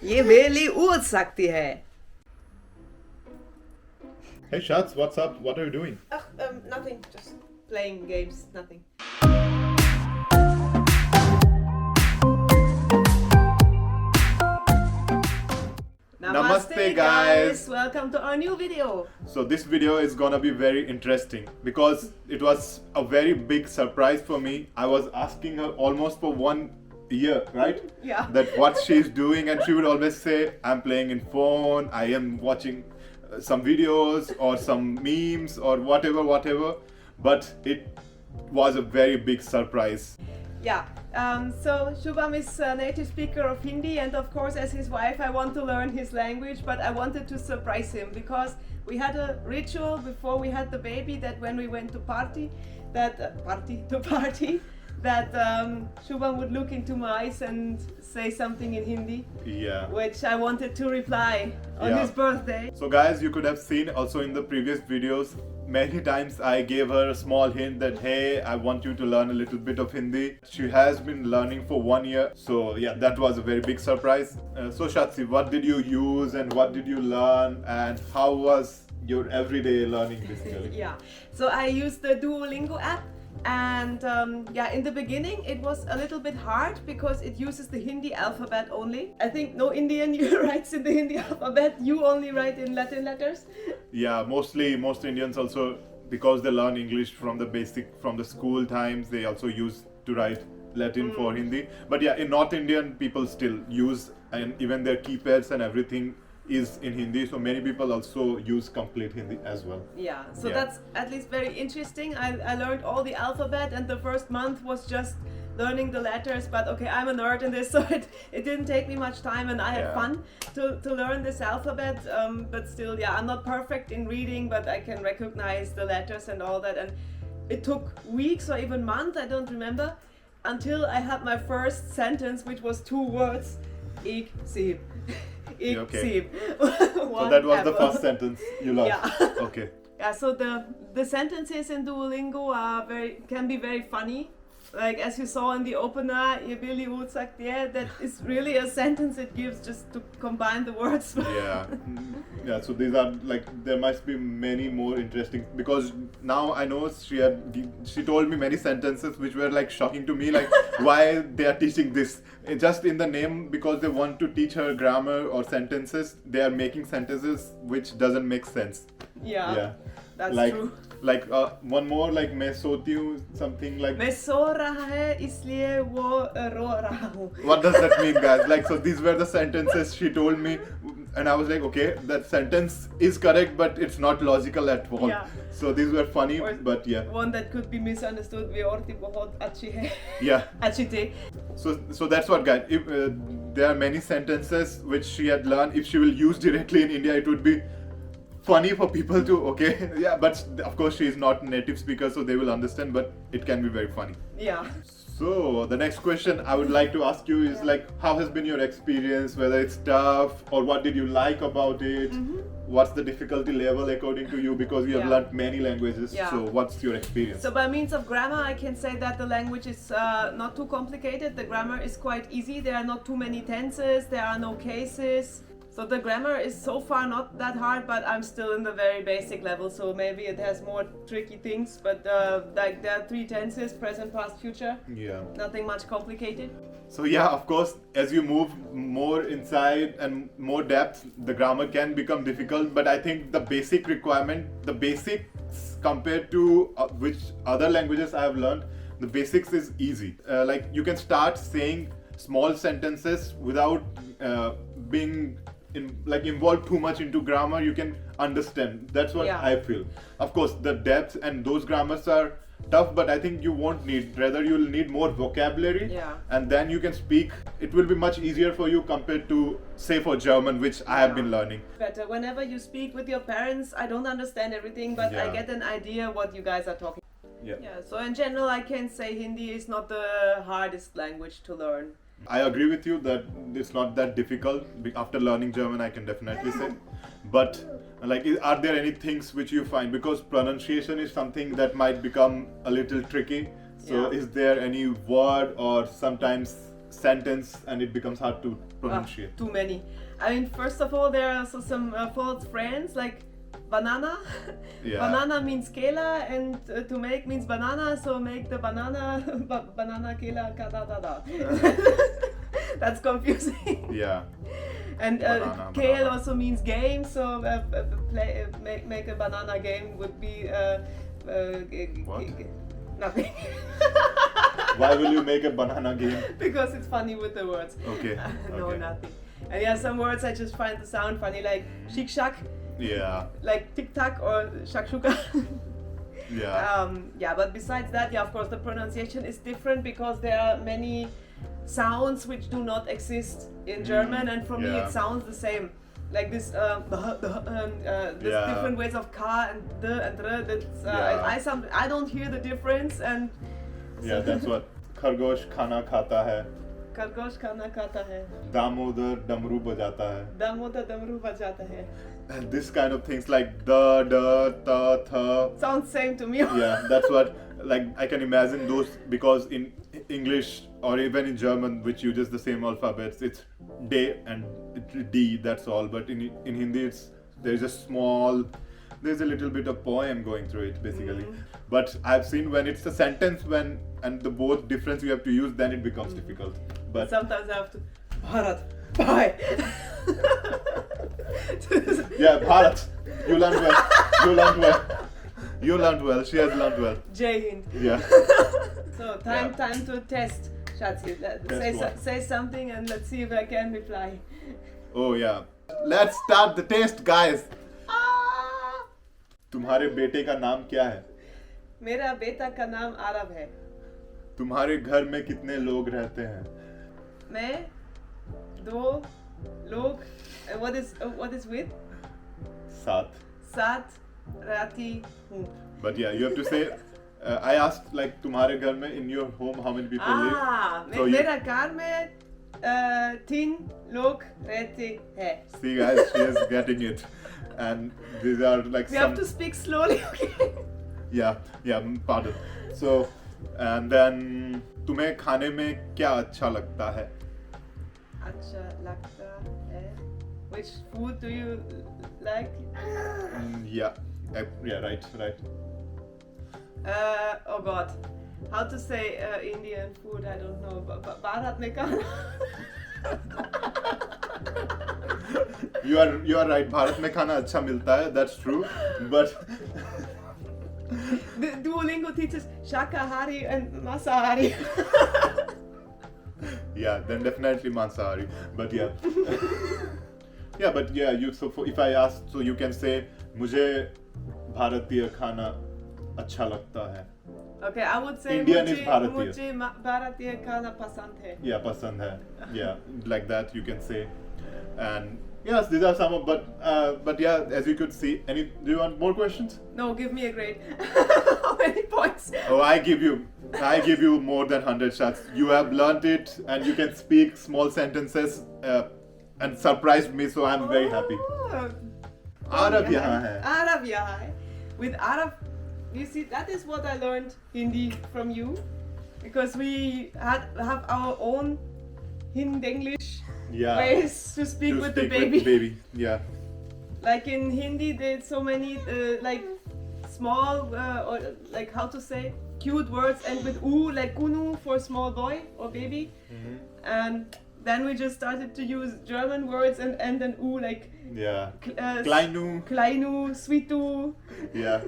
ये बेली ऊद सकती है. Hey Shats, what's up? What are you doing? Nothing, just playing games, nothing. Namaste guys! Welcome to our new video. So this video is gonna be very interesting because it was a very big surprise for me. I was asking her almost for 1 year, right? Yeah. That what she's doing, and she would always say, I'm playing in phone, I am watching some videos or some memes or whatever. But it was a very big surprise. Yeah, so Shubham is a native speaker of Hindi, and of course as his wife I want to learn his language, but I wanted to surprise him because we had a ritual before we had the baby that when we went to party, that Shubham would look into my eyes and say something in Hindi, Yeah. which I wanted to reply on Yeah. his birthday. So guys, you could have seen also in the previous videos, many times I gave her a small hint that hey, I want you to learn a little bit of Hindi. She has been learning for 1 year. So yeah, that was a very big surprise. So Shatsi, what did you use and what did you learn and how was your everyday learning basically? Yeah, so I used the Duolingo app. And in the beginning it was a little bit hard because it uses the Hindi alphabet only. I think no Indian writes in the Hindi alphabet, you only write in Latin letters. Yeah, most Indians also, because they learn English from the school times, they also use to write Latin for Hindi. But yeah, in North Indian people still use, and even their keypads and everything is in Hindi, so many people also use complete Hindi as well. Yeah, so Yeah. that's at least very interesting. I learned all the alphabet, and the first month was just learning the letters, but okay, I'm a nerd in this, so it didn't take me much time, and I had Yeah. fun to learn this alphabet, but still, yeah, I'm not perfect in reading, but I can recognize the letters and all that, and it took weeks or even months, I don't remember, until I had my first sentence, which was 2 words, ik sieb. Ik Okay. sieb. So that was the first sentence you learned. Yeah. Okay. Yeah, so the sentences in Duolingo can be very funny. Like as you saw in the opener, "Je billy goed sagt je," that is really a sentence it gives just to combine the words. Yeah. Yeah, so these are like, there must be many more interesting, because now I know she told me many sentences which were like shocking to me, like why they are teaching this. Just in the name, because they want to teach her grammar or sentences, they are making sentences which doesn't make sense. Yeah, that's like, true. Like one more, like मैं सोती हूँ, something like. मैं सो रहा है इसलिए वो रो रहा हूँ. What does that mean, guys? Like, so these were the sentences she told me, and I was like, okay, that sentence is correct, but it's not logical at all. Yeah. So these were funny, Or but yeah. One that could be misunderstood, "वे औरतें बहुत अच्छी है." Yeah. अच्छी थी. So that's what, guys. If there are many sentences which she had learned, if she will use directly in India, it would be funny for people to, okay, yeah, but of course she is not a native speaker, so they will understand, but it can be very funny. Yeah. So the next question I would like to ask you is like, how has been your experience, whether it's tough or what did you like about it? What's the difficulty level according to you, because you have Yeah. learned many languages, Yeah. so what's your experience? So by means of grammar, I can say that the language is not too complicated. The grammar is quite easy. There are not too many tenses. There are no cases. So the grammar is so far not that hard, but I'm still in the very basic level. So maybe it has more tricky things. But like there are 3 tenses: present, past, future. Yeah. Nothing much complicated. So yeah, of course, as you move more inside and more depth, the grammar can become difficult. But I think the basic requirement, the basics compared to which other languages I have learned, the basics is easy. Like you can start saying small sentences without being involved too much into grammar. You can understand. That's what Yeah. I feel. Of course, the depth and those grammars are tough, but I think you won't need, rather you'll need more vocabulary, Yeah. and then you can speak. It will be much easier for you compared to, say, for German, which I have been learning. Better whenever you speak with your parents. I don't understand everything, but I Yeah. get an idea what you guys are talking. Yeah. Yeah. So in general, I can say Hindi is not the hardest language to learn. I agree with you that it's not that difficult. After learning German, I can definitely say. But like, are there any things which you find, because pronunciation is something that might become a little tricky? So Yeah. is there any word or sometimes sentence and it becomes hard to pronunciate. Too many. I mean, first of all, there are also some false friends like banana. Yeah. Banana means kela, and to make means banana, so make the banana banana kela kada da da. That's confusing. Yeah. And Banana, kale banana. also means game, so make a banana game would be What? nothing. Why will you make a banana game? Because it's funny with the words. Okay. No, Okay. nothing. And yeah, some words I just find the sound funny, like shik shak, Yeah. like tic tac or shakshuka. Yeah. Yeah, but besides that, yeah, of course, the pronunciation is different because there are many sounds which do not exist in German, and for me Yeah. it sounds the same. Like this, there's Yeah. different ways of ka and d and r. That's, Yeah. I don't hear the difference, and Yeah, that's what. खरगोश खाना खाता है. खरगोश खाना खाता है, दामोदर डमरू बजाता है. दामोदर डमरू बजाता है. And this kind of things like da, da, ta, tha. Sounds same to me. Yeah, that's what, like, I can imagine those, because in English or even in German, which uses the same alphabets, it's day and it's D, that's all. But in Hindi, there's a little bit of poem going through it, basically. But I've seen when it's a sentence, and the both difference you have to use, then it becomes difficult. But Sometimes I have to, Bharat, bye. yeah, Bharat, you learned well. You learned well. She has learned well. Jai Hind. Yeah. So Yeah. time to test, Shatsi. Say something and let's see if I can reply. Oh yeah. Let's start the test, guys. तुम्हारे बेटे का नाम क्या है? मेरा बेटा का नाम आरव है. तुम्हारे घर में कितने लोग रहते हैं? मैं दो लोग. What is with? 7. साथ रहती हूँ. But yeah, you have to say. I asked like तुम्हारे घर में in your home how many people live? So मेरा घर में 3 लोग रहते हैं. See guys, she is getting it, and these are like We have to speak slowly, okay? Yeah, pardon. So, and then तुम्हें खाने में क्या अच्छा लगता है? अच्छा लगता है. Which food do you like? Yeah, right. Oh God, how to say Indian food? I don't know. Bharat mein khana. You are right. Bharat में खाना अच्छा मिलता है. That's true. But The Duolingo teaches Shakahari and Masahari. yeah, then definitely Mansahari. But yeah. Yeah, but yeah, if I ask, so you can say मुझे भारतीय खाना अच्छा लगता है. Okay, I would say Indian is Bharatiya. मुझे भारतीय खाना पसंद है. Yeah, pasand hai. Yeah, like that you can say. And yes, these are some of, but yeah, as you could see, do you want more questions? No, give me a grade. How many points? Oh, I give you more than 100 shots. You have learned it, and you can speak small sentences, and surprised me, so I'm very happy. Arab yahan hai. Arab yahan hai. With Arab, you see, that is what I learned Hindi from you, because we have our own Hindi-English ways to speak with the baby. Yeah. Like in Hindi, there's so many like small or like how to say cute words, and with u like kunu for small boy or baby, and then we just started to use German words and then u like kleinu, sweetu, yeah,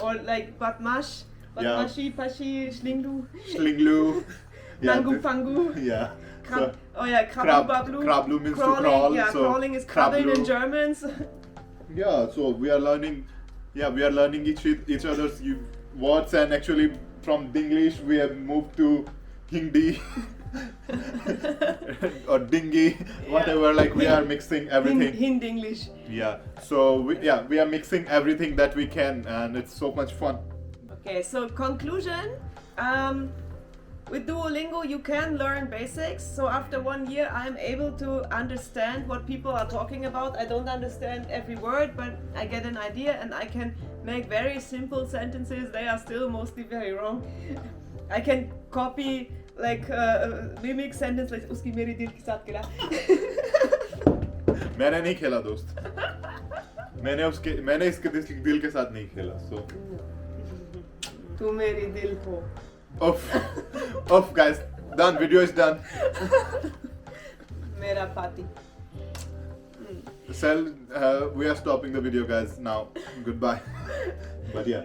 or like batmash, batmashi, pashi, shlinglu, nangu pangu, yeah. Krablu means crawling, to crawl. yeah, so crawling is krabbeln in German. Yeah, so we are learning each other's words, and actually from Dinglish we have moved to Hindi or Dingy, whatever. Like we are mixing everything. Hindi English. Yeah. So we are mixing everything that we can, and it's so much fun. Okay, so conclusion. With Duolingo, you can learn basics. So after 1 year, I'm able to understand what people are talking about. I don't understand every word, but I get an idea, and I can make very simple sentences. They are still mostly very wrong. I can copy like mimic sentence like उसकी मेरी दिल के साथ खेला. मैंने नहीं खेला दोस्त. मैंने इसके दिल के साथ नहीं खेला. So तू मेरी दिल को. Off guys. Done. Video is done. मेरा पाती. We are stopping the video, guys. Now, goodbye. But yeah.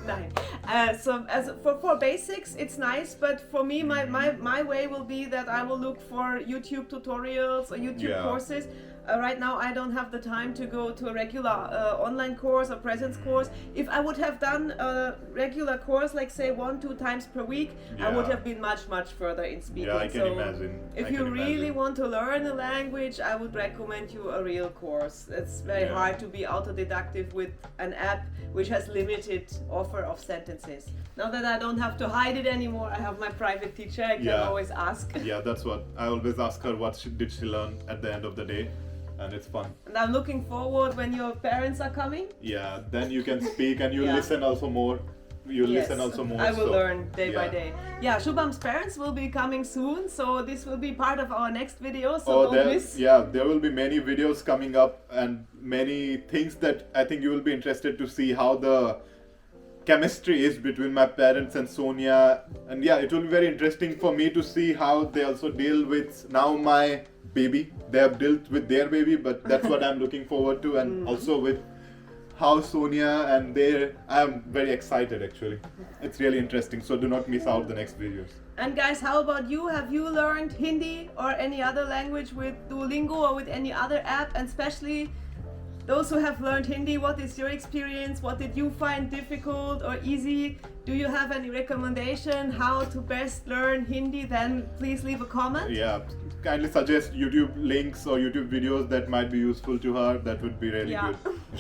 Nice. So as for basics, it's nice. But for me, my way will be that I will look for YouTube tutorials or YouTube courses. Right now, I don't have the time to go to a regular online course or presence course. If I would have done a regular course, like say 1-2 times per week, I would have been much further in speaking. Yeah, I can imagine. If you really want to learn a language, I would recommend you a real course. It's very hard to be autodidactic with an app which has limited offer of sentences. Now that I don't have to hide it anymore, I have my private teacher. I can always ask. Yeah, that's what I always ask her. What did she learn at the end of the day? And it's fun. And I'm looking forward when your parents are coming. Yeah, then you can speak and you listen also more. Listen also more. I will learn day by day. Yeah, Shubham's parents will be coming soon, so this will be part of our next video. So don't miss. Yeah, there will be many videos coming up and many things that I think you will be interested to see how the chemistry is between my parents and Sonia. And yeah, it will be very interesting for me to see how they also deal with now my baby. They have dealt with their baby, but that's what I'm looking forward to, and also with how Sonia and I'm very excited actually. It's really interesting, so do not miss out the next videos. And guys, how about you? Have you learned Hindi or any other language with Duolingo or with any other app? And especially those who have learned Hindi, what is your experience? What did you find difficult or easy? Do you have any recommendation how to best learn Hindi? Then please leave a comment. Yeah, kindly suggest YouTube links or YouTube videos that might be useful to her. That would be really good.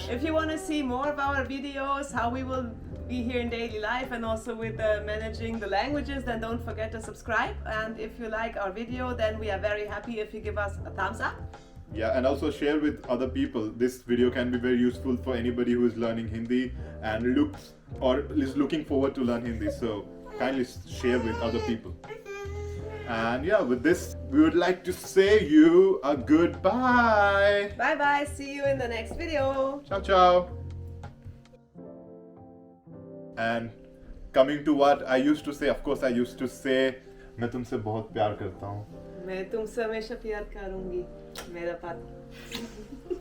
If you want to see more of our videos, how we will be here in daily life and also with managing the languages, then don't forget to subscribe. And if you like our video, then we are very happy if you give us a thumbs up. Yeah, and also share with other people. This video can be very useful for anybody who is learning Hindi and is looking forward to learn Hindi. So kindly share with other people. And yeah, with this, we would like to say you a goodbye. Bye bye. See you in the next video. Ciao, ciao. And coming to what I used to say, of course, I used to say, मैं तुमसे बहुत प्यार करता हूँ. मैं तुमसे हमेशा प्यार करूँगी, मेरा पाती.